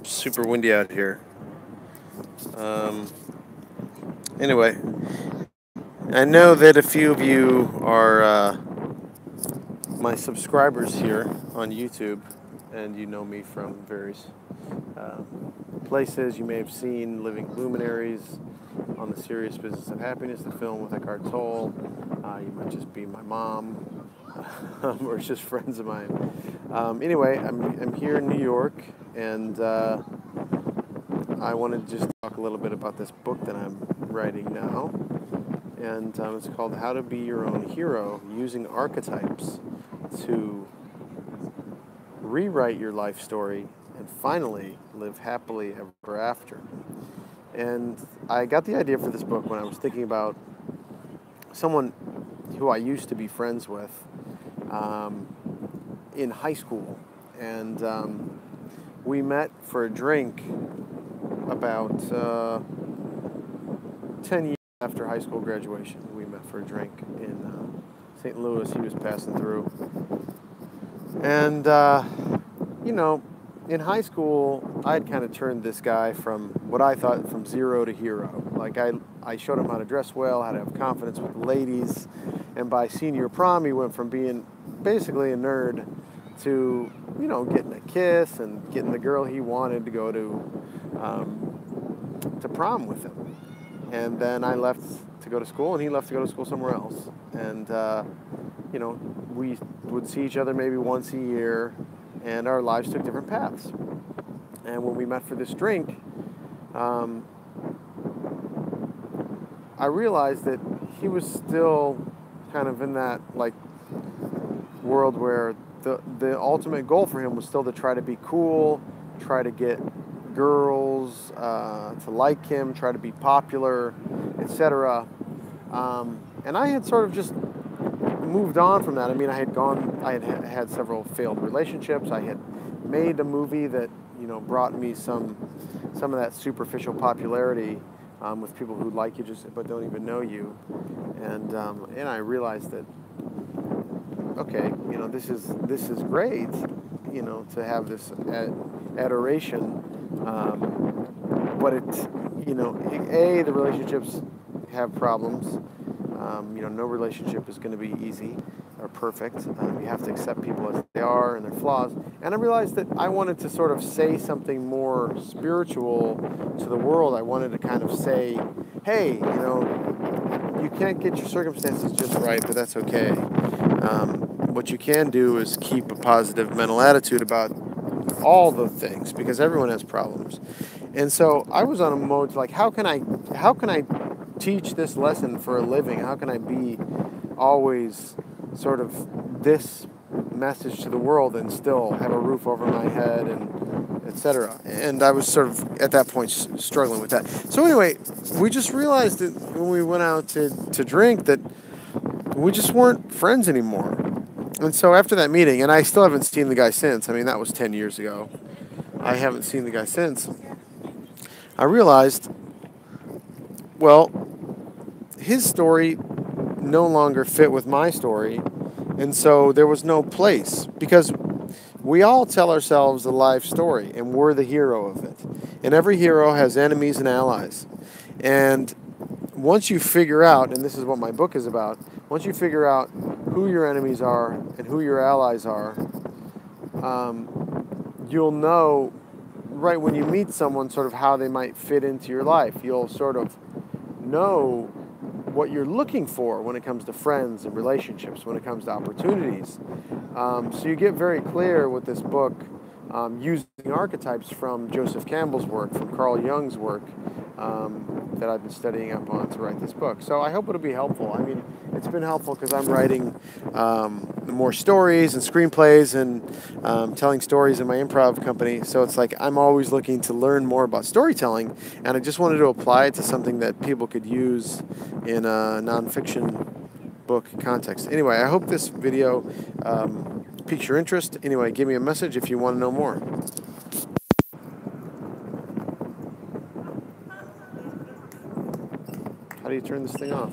Super windy out here. Um, anyway, I know that a few of you are my subscribers here on YouTube, and you know me from various uh, places. You may have seen Living Luminaries on the Serious Business of Happiness, the film with Eckhart Tolle. You might just be my mom, or just friends of mine. Anyway, I'm here in New York, and I wanted to just talk a little bit about this book that I'm writing now. And it's called How to Be Your Own Hero, Using Archetypes to Rewrite Your Life Story and Finally Live Happily Ever After. And I got the idea for this book when I was thinking about someone who I used to be friends with in high school. And we met for a drink about 10 years after high school graduation. We met for a drink in St. Louis. He was passing through. And, in high school, I had kind of turned this guy from what I thought from zero to hero. Like, I showed him how to dress well, how to have confidence with ladies. And by senior prom, he went from being basically a nerd to, getting a kiss and getting the girl he wanted to go to prom with him. And then I left to go to school, and he left to go to school somewhere else. And, we would see each other maybe once a year, and our lives took different paths. And when we met for this drink, I realized that he was still kind of in that, world where the ultimate goal for him was still to try to be cool, try to get girls to like him, try to be popular, etc. And I had sort of just moved on from that. I mean, I had had several failed relationships. I had made a movie that brought me some of that superficial popularity with people who like you but don't even know you. And I realized that, okay, this is great, to have this adoration. But the relationships have problems. No relationship is going to be easy or perfect. You have to accept people as they are and their flaws. And I realized that I wanted to sort of say something more spiritual to the world. I wanted to kind of say, hey, you can't get your circumstances just right, but that's okay. What you can do is keep a positive mental attitude about all the things, because everyone has problems. And so I was on a mode like, how can I teach this lesson for a living? How can I be always sort of this message to the world and still have a roof over my head and etc. And I was sort of at that point struggling with that. So anyway, we just realized that when we went out to drink that we just weren't friends anymore. And so after that meeting, and I still haven't seen the guy since. I mean, that was 10 years ago. I haven't seen the guy since. I realized, well, his story no longer fit with my story, and so there was no place, because we all tell ourselves a life story, and we're the hero of it. And every hero has enemies and allies. And once you figure out, and this is what my book is about, once you figure out who your enemies are and who your allies are, you'll know right when you meet someone sort of how they might fit into your life. You'll sort of know what you're looking for when it comes to friends and relationships, when it comes to opportunities. So you get very clear with this book, using archetypes from Joseph Campbell's work, from Carl Jung's work, that I've been studying up on to write this book. So I hope it'll be helpful. I mean, it's been helpful because I'm writing more stories and screenplays and telling stories in my improv company. So it's like I'm always looking to learn more about storytelling, and I just wanted to apply it to something that people could use in a nonfiction book context. Anyway, I hope this video piques your interest. Anyway, give me a message if you want to know more. How do you turn this thing off?